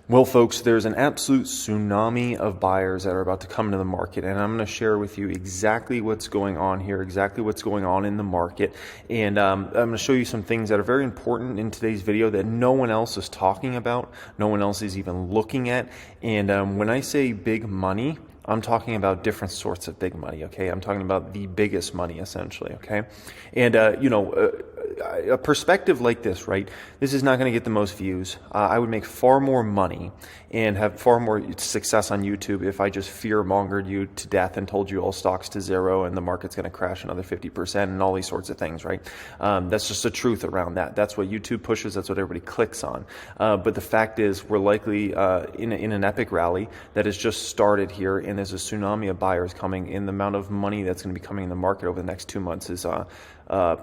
Well, folks, there's an absolute tsunami of buyers that are about to come into the market, and I'm going to share with you exactly what's going on here, exactly what's going on in the market, and I'm going to show you some things that are very important in today's video that no one else is talking about, no one else is even looking at, and when I say big money, I'm talking about different sorts of big money, okay? I'm talking about the biggest money, essentially, okay? And, a perspective like this, right? This is not going to get the most views. I would make far more money and have far more success on YouTube if I just fear-mongered you to death and told you all stocks to zero and the market's going to crash another 50% and all these sorts of things, right? That's just the truth around that. That's what YouTube pushes. That's what everybody clicks on. But the fact is we're likely in an epic rally that has just started here, and there's a tsunami of buyers coming, and the amount of money that's going to be coming in the market over the next 2 months is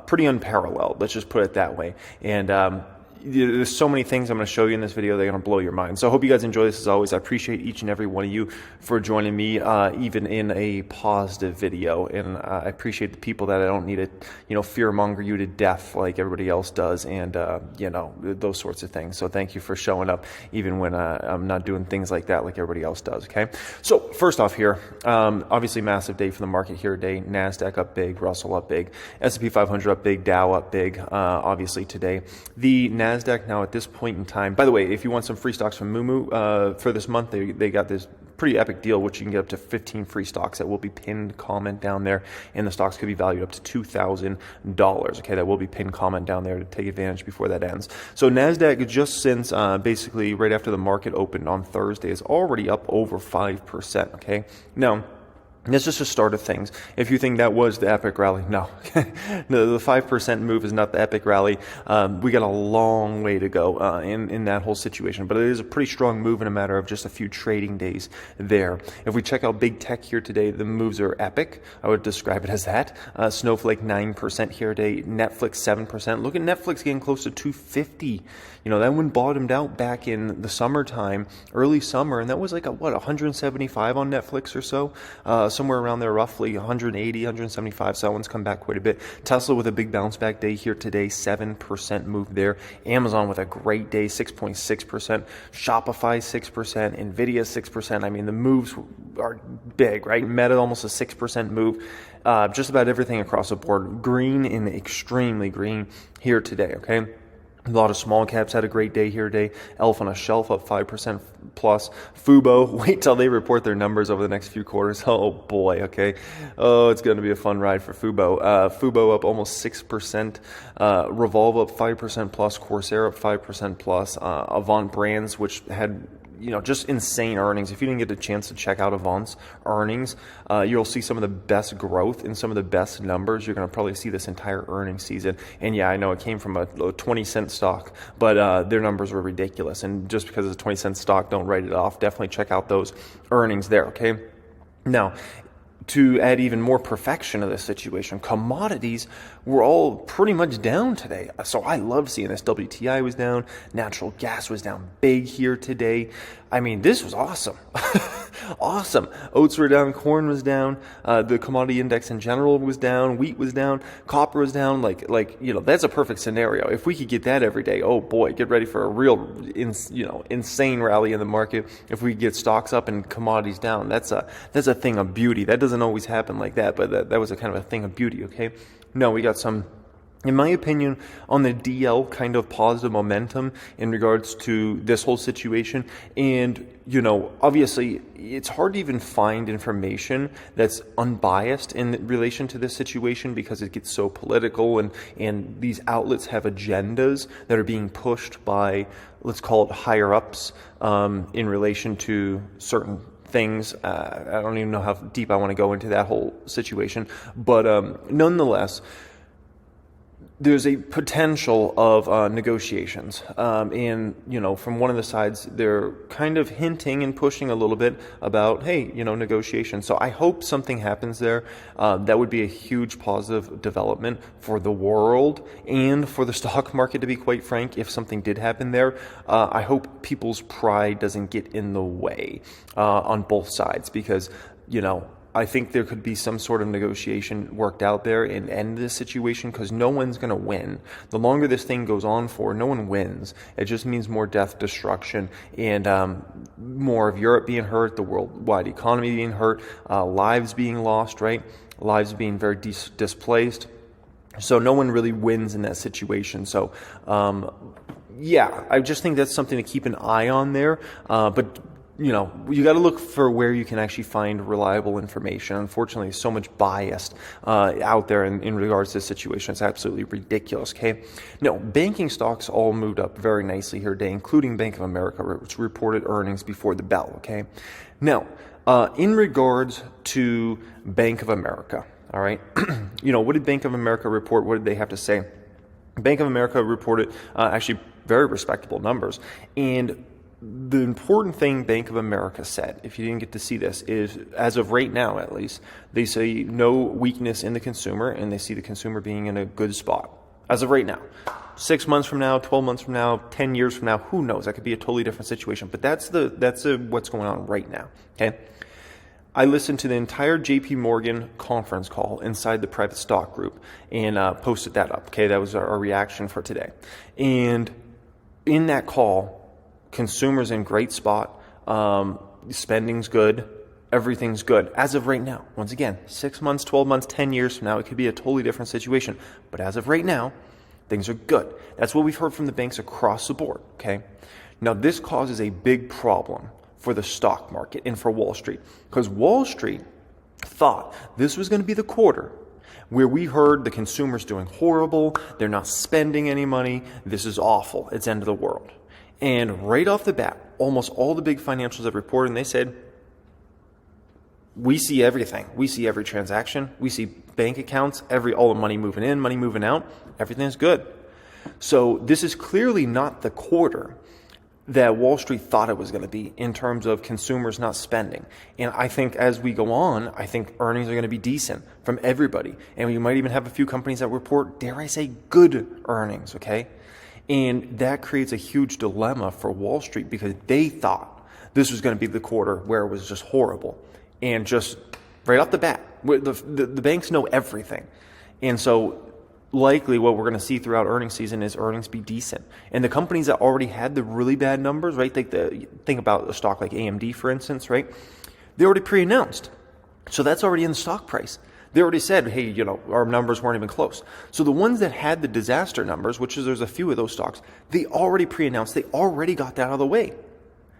pretty unparalleled. Let's just put it that way. And there's so many things I'm going to show you in this video that are going to blow your mind. So I hope you guys enjoy this as always. I appreciate each and every one of you for joining me, even in a positive video. And I appreciate the people that I don't need to, fear-monger you to death like everybody else does, and, those sorts of things. So thank you for showing up, even when I'm not doing things like that like everybody else does, okay? So first off here, obviously massive day for the market here today. NASDAQ up big, Russell up big, S&P 500 up big, Dow up big, obviously today. The NASDAQ now at this point in time, by the way, if you want some free stocks from moomoo for this month, they got this pretty epic deal, which you can get up to 15 free stocks that will be pinned comment down there, and the stocks could be valued up to $2,000. Okay, that will be pinned comment down there to take advantage before that ends. So NASDAQ just since basically right after the market opened on Thursday is already up over 5%. Okay, now that's just the start of things. If you think that was the epic rally, no. No, the 5% move is not the epic rally. We got a long way to go in that whole situation, but it is a pretty strong move in a matter of just a few trading days there. If we check out big tech here today, the moves are epic. I would describe it as that. Snowflake 9% here today, Netflix 7%. Look at Netflix getting close to 250. That one bottomed out back in the summertime, early summer, and that was like 175 on Netflix or so. Somewhere around there, roughly 180, 175. So that one's come back quite a bit. Tesla with a big bounce back day here today, 7% move there. Amazon with a great day, 6.6%. Shopify 6%. Nvidia 6%. I mean, the moves are big, right? Meta almost a 6% move. Just about everything across the board. Green and extremely green here today, okay? A lot of small caps had a great day here today. Elf on a Shelf up 5% plus. Fubo, wait till they report their numbers over the next few quarters. Oh boy, okay. Oh, it's going to be a fun ride for Fubo. Fubo up almost 6%. Revolve up 5% plus. Corsair up 5% plus. Avant Brands, which had just insane earnings. If you didn't get a chance to check out Avant's earnings, you'll see some of the best growth and some of the best numbers you're going to probably see this entire earnings season. And yeah, I know it came from a 20-cent stock, but their numbers were ridiculous. And just because it's a 20-cent stock, don't write it off. Definitely check out those earnings there, okay? Now, to add even more perfection to this situation, commodities were all pretty much down today. So I love seeing this. WTI was down. Natural gas was down big here today. I mean, this was awesome. Awesome. Oats were down. Corn was down. The commodity index in general was down. Wheat was down. Copper was down. That's a perfect scenario. If we could get that every day, oh boy, get ready for a real, insane rally in the market. If we get stocks up and commodities down, that's a thing of beauty. That doesn't always happen like that, but that was a kind of a thing of beauty, okay? No, we got some, in my opinion, on the DL kind of positive momentum in regards to this whole situation. And, obviously it's hard to even find information that's unbiased in relation to this situation because it gets so political, and these outlets have agendas that are being pushed by, let's call it higher ups, in relation to certain things. I don't even know how deep I want to go into that whole situation, but nonetheless, there's a potential of negotiations, and from one of the sides, they're kind of hinting and pushing a little bit about, hey, negotiation. So I hope something happens there. That would be a huge positive development for the world and for the stock market, to be quite frank. If something did happen there, I hope people's pride doesn't get in the way on both sides, because I think there could be some sort of negotiation worked out there and end this situation, because no one's going to win. The longer this thing goes on for, no one wins. It just means more death, destruction, and more of Europe being hurt, the worldwide economy being hurt, lives being lost, right? Lives being very displaced. So no one really wins in that situation. So, yeah, I just think that's something to keep an eye on there. But you got to look for where you can actually find reliable information. Unfortunately, there's so much bias out there in regards to this situation. It's absolutely ridiculous, okay? No, banking stocks all moved up very nicely here today, including Bank of America, which reported earnings before the bell, okay? Now, in regards to Bank of America, all right, what did Bank of America report? What did they have to say? Bank of America reported actually very respectable numbers. And the important thing Bank of America said, if you didn't get to see this, is as of right now, at least, they say no weakness in the consumer, and they see the consumer being in a good spot. As of right now. 6 months from now, 12 months from now, 10 years from now, who knows? That could be a totally different situation. But that's what's going on right now, okay? I listened to the entire JP Morgan conference call inside the private stock group and posted that up, okay? That was our reaction for today. And in that call, consumers in great spot, spending's good, everything's good as of right now. Once again, 6 months, 12 months, 10 years from now, it could be a totally different situation. But as of right now, things are good. That's what we've heard from the banks across the board, okay? Now, this causes a big problem for the stock market and for Wall Street, because Wall Street thought this was going to be the quarter where we heard the consumers doing horrible, they're not spending any money, this is awful, it's end of the world. And right off the bat, almost all the big financials have reported, and they said, we see everything. We see every transaction. We see bank accounts, all the money moving in, money moving out. Everything is good. So this is clearly not the quarter that Wall Street thought it was going to be in terms of consumers not spending. And I think as we go on, I think earnings are going to be decent from everybody. And we might even have a few companies that report, dare I say, good earnings, okay? And that creates a huge dilemma for Wall Street, because they thought this was going to be the quarter where it was just horrible. And just right off the bat, the banks know everything. And so likely what we're going to see throughout earnings season is earnings be decent. And the companies that already had the really bad numbers, right? Think about a stock like AMD, for instance, right? They already pre-announced. So that's already in the stock price. They already said, hey, our numbers weren't even close. So the ones that had the disaster numbers, which is there's a few of those stocks, they already pre-announced. They already got that out of the way.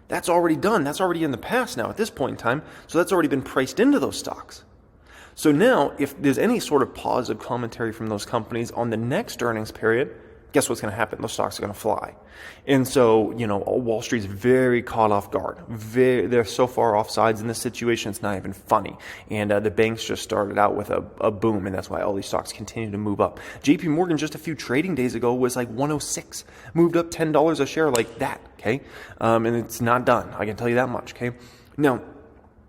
That's already done. That's already in the past now at this point in time. So that's already been priced into those stocks. So now, if there's any sort of positive commentary from those companies on the next earnings period, guess what's going to happen? Those stocks are going to fly. And so, Wall Street's very caught off guard. They're so far off sides in this situation, it's not even funny. And the banks just started out with a boom, and that's why all these stocks continue to move up. JP Morgan just a few trading days ago was like 106, moved up $10 a share like that, okay? And it's not done, I can tell you that much, okay? Now,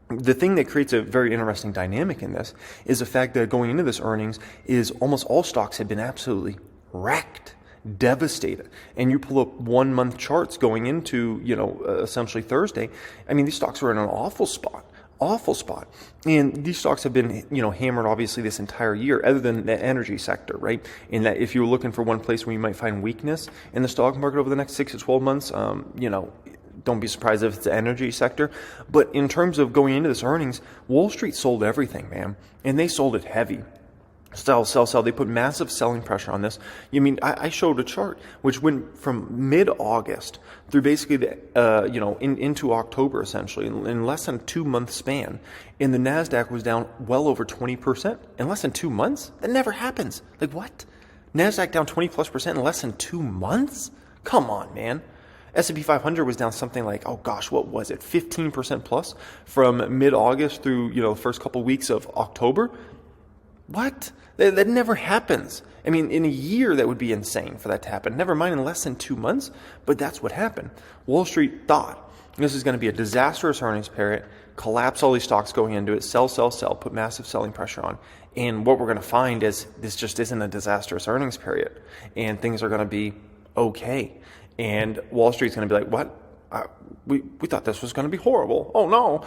the thing that creates a very interesting dynamic in this is the fact that going into this earnings is almost all stocks have been absolutely wrecked, devastated. And you pull up 1 month charts going into, essentially Thursday. I mean, these stocks were in an awful spot. And these stocks have been, hammered obviously this entire year, other than the energy sector, right? In that if you're looking for one place where you might find weakness in the stock market over the next 6 to 12 months, don't be surprised if it's the energy sector. But in terms of going into this earnings, Wall Street sold everything, man. And they sold it heavy. Sell. They put massive selling pressure on this. I showed a chart which went from mid-August through basically into October, essentially, in less than a 2 month span. And the NASDAQ was down well over 20% in less than 2 months. That never happens. Like, what? NASDAQ down 20+% in less than 2 months? Come on, man. S&P 500 was down something like, what was it, 15% plus from mid-August through, the first couple weeks of October? What? That never happens. I mean, in a year, that would be insane for that to happen. Never mind in less than 2 months, but that's what happened. Wall Street thought this is going to be a disastrous earnings period, collapse all these stocks going into it, sell, put massive selling pressure on. And what we're going to find is this just isn't a disastrous earnings period, and things are going to be okay. And Wall Street's going to be like, what? we thought this was going to be horrible. Oh no,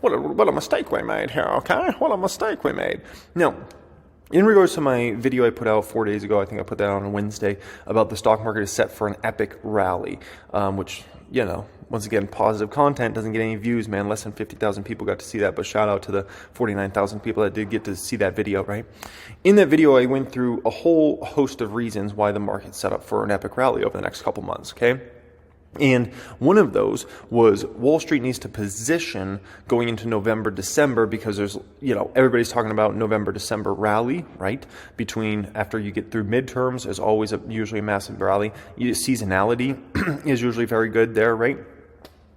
what a mistake we made here, okay? What a mistake we made. Now, in regards to my video I put out 4 days ago, I think I put that out on Wednesday, about the stock market is set for an epic rally, which, once again, positive content, doesn't get any views, man. Less than 50,000 people got to see that, but shout out to the 49,000 people that did get to see that video, right? In that video, I went through a whole host of reasons why the market's set up for an epic rally over the next couple months, okay? And one of those was Wall Street needs to position going into November, December, because there's, everybody's talking about November, December rally, right? After you get through midterms, there's always usually a massive rally. Seasonality is usually very good there, right?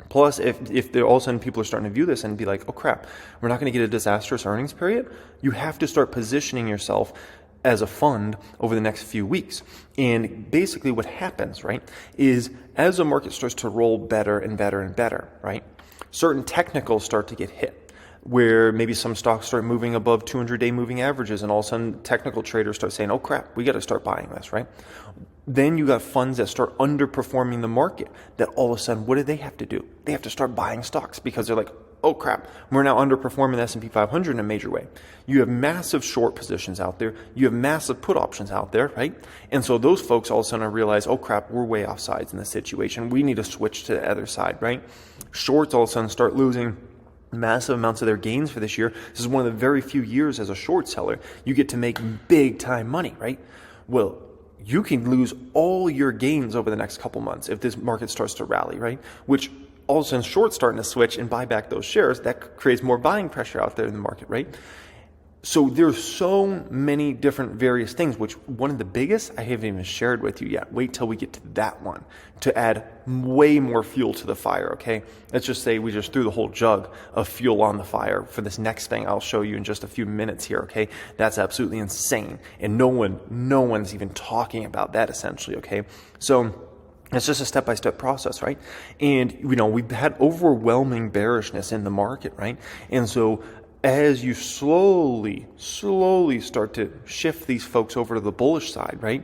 Plus, if all of a sudden people are starting to view this and be like, oh crap, we're not going to get a disastrous earnings period, you have to start positioning yourself as a fund over the next few weeks. And basically what happens, right, is as the market starts to roll better and better and better, right, certain technicals start to get hit, where maybe some stocks start moving above 200-day moving averages, and all of a sudden technical traders start saying, oh crap, we got to start buying this, right? Then you got funds that start underperforming the market, that all of a sudden, what do they have to do? They have to start buying stocks because they're like, oh crap, we're now underperforming the S&P 500 in a major way. You have massive short positions out there. You have massive put options out there, right? And so those folks all of a sudden realize, oh crap, we're way offsides in this situation. We need to switch to the other side, right? Shorts all of a sudden start losing massive amounts of their gains for this year. This is one of the very few years as a short seller you get to make big time money, right? Well, you can lose all your gains over the next couple months if this market starts to rally, right? Which all of a sudden shorts starting to switch and buy back those shares. That creates more buying pressure out there in the market, right? So there's so many different various things, which one of the biggest I haven't even shared with you yet. Wait till we get to that one to add way more fuel to the fire, okay? Let's just say we just threw the whole jug of fuel on the fire for this next thing I'll show you in just a few minutes here, okay? That's absolutely insane. And no one's even talking about that essentially, okay? So it's just a step-by-step process, right? And, we've had overwhelming bearishness in the market, right? And so as you slowly start to shift these folks over to the bullish side, right?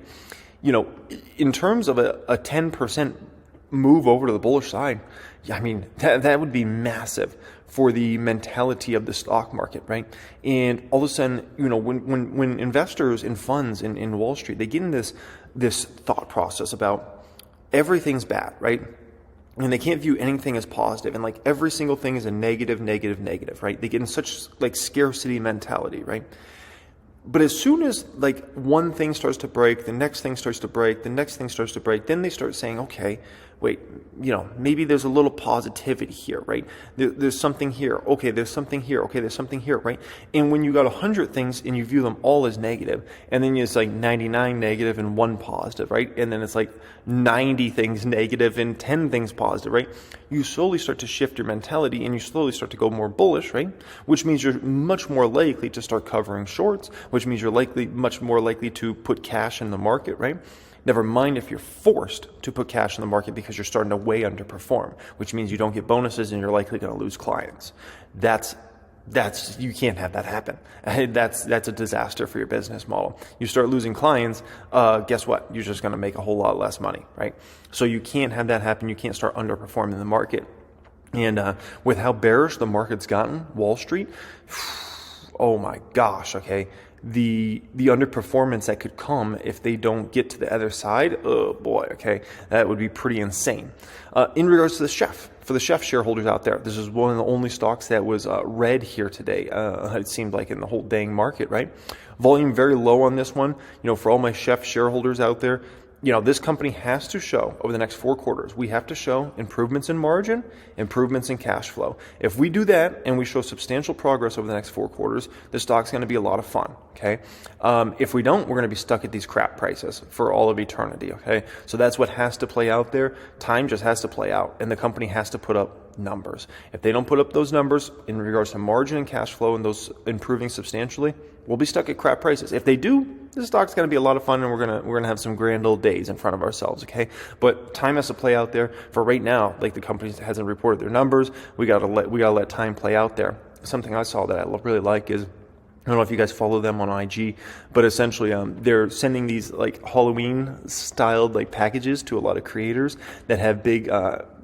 In terms of a 10% move over to the bullish side, I mean, that would be massive for the mentality of the stock market, right? And all of a sudden, when investors in funds in Wall Street, they get in this thought process about everything's bad, right? And they can't view anything as positive, and like every single thing is a negative, right? They get in such like scarcity mentality, right? But as soon as like one thing starts to break, the next thing starts to break, the next thing starts to break, then they start saying, okay, wait, maybe there's a little positivity here, right? There's something here. Okay, there's something here. Okay, there's something here, right? And when you got 100 things and you view them all as negative, and then it's like 99 negative and 1 positive, right? And then it's like 90 things negative and 10 things positive, right? You slowly start to shift your mentality and you slowly start to go more bullish, right? Which means you're much more likely to start covering shorts, which means you're much more likely to put cash in the market, right? Never mind if you're forced to put cash in the market because you're starting to way underperform, which means you don't get bonuses and you're likely going to lose clients. You can't have that happen. That's a disaster for your business model. You start losing clients, guess what? You're just going to make a whole lot less money, right? So you can't have that happen. You can't start underperforming the market. And with how bearish the market's gotten, Wall Street, oh my gosh, okay. The underperformance that could come if they don't get to the other side, oh boy, okay, that would be pretty insane. In regards to the chef, for the chef shareholders out there, this is one of the only stocks that was red here today. It seemed like in the whole dang market, right? Volume very low on this one. For all my chef shareholders out there, this company has to show over the next 4 quarters, we have to show improvements in margin, improvements in cash flow. If we do that and we show substantial progress over the next 4 quarters, the stock's going to be a lot of fun, okay? If we don't, we're going to be stuck at these crap prices for all of eternity, okay? So that's what has to play out there. Time just has to play out, and the company has to put up numbers. If they don't put up those numbers in regards to margin and cash flow and those improving substantially, we'll be stuck at crap prices. If they do, the stock's going to be a lot of fun, and we're gonna have some grand old days in front of ourselves, okay? But time has to play out there. For right now, like the company hasn't reported their numbers, we gotta let time play out there. Something I saw that I really like is I don't know if you guys follow them on IG, but essentially they're sending these like Halloween styled like packages to a lot of creators that have big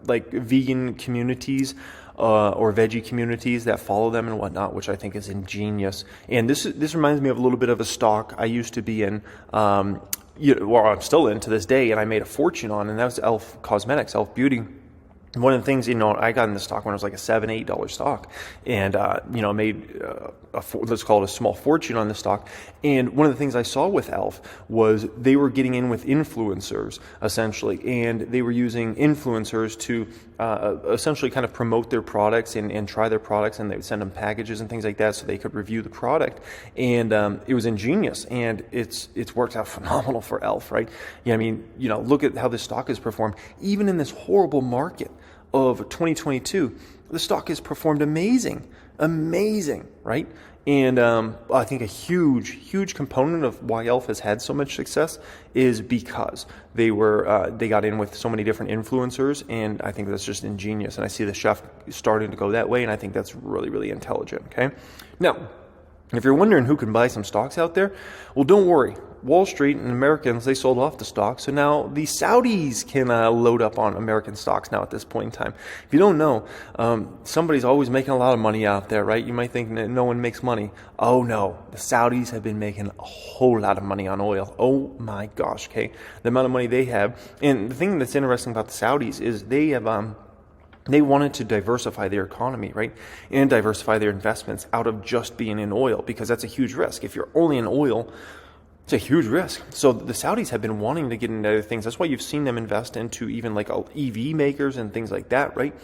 like vegan communities or veggie communities that follow them and whatnot, which I think is ingenious. And this reminds me of a little bit of a stock I used to be in. Well, I'm still in to this day, and I made a fortune on, and that was Elf Cosmetics, Elf Beauty. One of the things, I got in the stock when it was like a $7, $8 stock, and made let's call it a small fortune on the stock. And one of the things I saw with Elf was they were getting in with influencers essentially, and they were using influencers to essentially kind of promote their products and try their products, and they would send them packages and things like that so they could review the product. And it was ingenious, and it's worked out phenomenal for Elf, right? Yeah, I mean, look at how this stock has performed even in this horrible market of 2022. The stock has performed amazing, right? And I think a huge component of why Elf has had so much success is because they got in with so many different influencers, and I think that's just ingenious. And I see the chef starting to go that way, and I think that's really intelligent. Okay, now if you're wondering who can buy some stocks out there, well, don't worry. Wall Street and Americans, they sold off the stock. So now the Saudis can load up on American stocks now at this point in time. If you don't know, somebody's always making a lot of money out there, right? You might think that no one makes money. Oh no, the Saudis have been making a whole lot of money on oil. Oh my gosh, okay? The amount of money they have. And the thing that's interesting about the Saudis is they have... They wanted to diversify their economy, right? And diversify their investments out of just being in oil, because that's a huge risk. If you're only in oil, it's a huge risk. So the Saudis have been wanting to get into other things. That's why you've seen them invest into even like EV makers and things like that, right?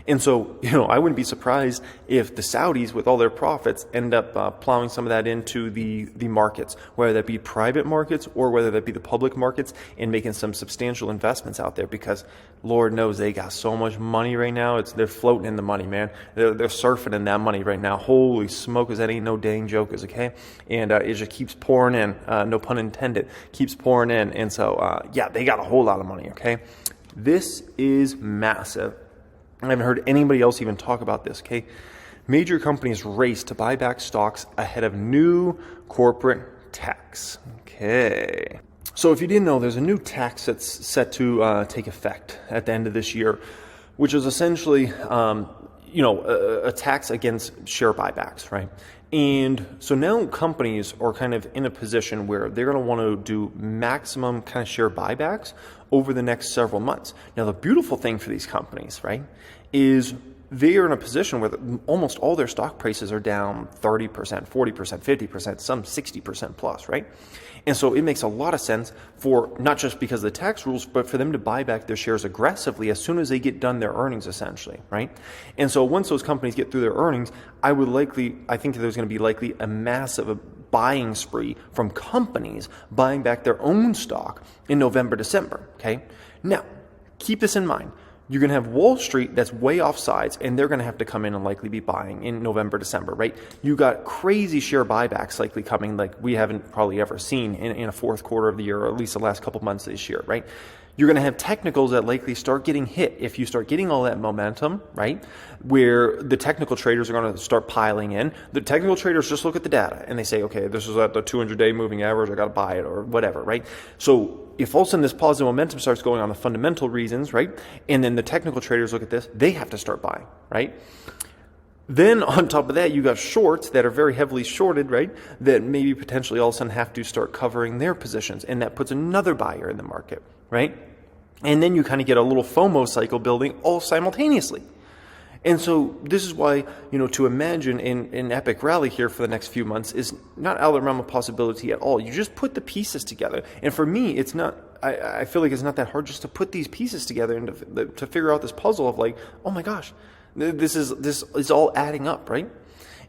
And so, I wouldn't be surprised if the Saudis, with all their profits, end up plowing some of that into the markets, whether that be private markets or whether that be the public markets, and making some substantial investments out there, because Lord knows they got so much money right now. They're floating in the money, man. They're surfing in that money right now. Holy smokers, that ain't no dang jokers, okay? And it just keeps pouring in, no pun intended, keeps pouring in. And so, they got a whole lot of money, okay? This is massive. I haven't heard anybody else even talk about this, okay? Major companies race to buy back stocks ahead of new corporate tax. Okay. So if you didn't know, there's a new tax that's set to take effect at the end of this year, which is essentially, a tax against share buybacks, right? And so now companies are kind of in a position where they're going to want to do maximum kind of share buybacks over the next several months. Now, the beautiful thing for these companies, right, is they are in a position where almost all their stock prices are down 30%, 40%, 50%, some 60% plus, right? And so it makes a lot of sense for, not just because of the tax rules, but for them to buy back their shares aggressively as soon as they get done their earnings, essentially, right? And so once those companies get through their earnings, I think there's going to be likely a massive buying spree from companies buying back their own stock in November, December, okay? Now, keep this in mind. You're going to have Wall Street that's way off sides, and they're going to have to come in and likely be buying in November, December, right? You got crazy share buybacks likely coming like we haven't probably ever seen in a fourth quarter of the year, or at least the last couple months this year, right? You're going to have technicals that likely start getting hit if you start getting all that momentum, right? Where the technical traders are going to start piling in. The technical traders just look at the data and they say, okay, this is at the 200-day moving average, I got to buy it or whatever, right? So if all of a sudden this positive momentum starts going on the fundamental reasons, right? And then the technical traders look at this, they have to start buying, right? Then on top of that, you got shorts that are very heavily shorted, right? That maybe potentially all of a sudden have to start covering their positions, and that puts another buyer in the market, right? And then you kind of get a little FOMO cycle building all simultaneously. And so this is why, to imagine an epic rally here for the next few months is not out of the realm of possibility at all. You just put the pieces together. And for me, it's not, I feel like it's not that hard just to put these pieces together and to figure out this puzzle of like, oh my gosh, this is all adding up, right?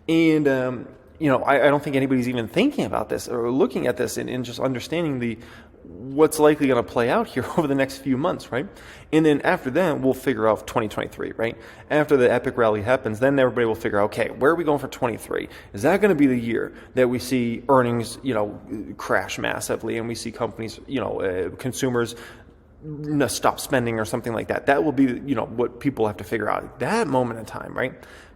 And, I don't think anybody's even thinking about this or looking at this and just understanding what's likely going to play out here over the next few months, right? And then after that, we'll figure out 2023, right? After the epic rally happens, then everybody will figure out, okay, where are we going for 23? Is that going to be the year that we see earnings, crash massively, and we see companies, consumers stop spending or something like that? That will be, what people have to figure out at that moment in time, right?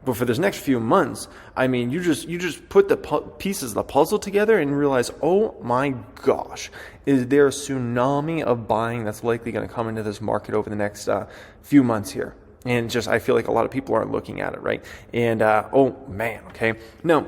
But for this next few months, I mean, you just put the pieces of the puzzle together and realize, oh my gosh, is there a tsunami of buying that's likely going to come into this market over the next few months here? And just, I feel like a lot of people aren't looking at it, right? And oh man, okay. Now,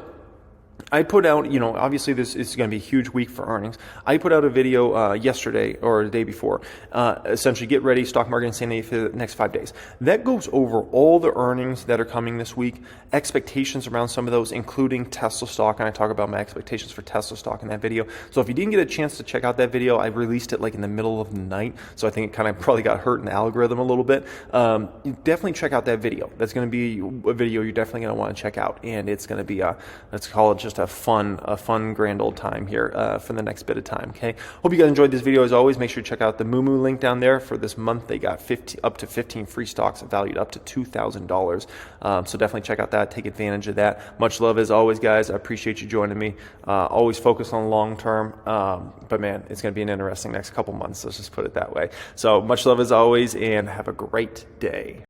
I put out, obviously this is going to be a huge week for earnings. I put out a video yesterday or the day before, essentially get ready, stock market insanity for the next 5 days. That goes over all the earnings that are coming this week, expectations around some of those, including Tesla stock, and I talk about my expectations for Tesla stock in that video. So if you didn't get a chance to check out that video, I released it like in the middle of the night, so I think it kind of probably got hurt in the algorithm a little bit. Definitely check out that video. That's going to be a video you're definitely going to want to check out, and it's going to be, let's call it just a fun grand old time here for the next bit of time. Okay, hope you guys enjoyed this video. As always, make sure to check out the moomoo link down there. For this month, they got up to 15 free stocks valued up to $2,000. So definitely check out that, take advantage of that. Much love as always, guys. I appreciate you joining me. Always focus on long term, but man, it's going to be an interesting next couple months, let's just put it that way. So much love as always, and have a great day.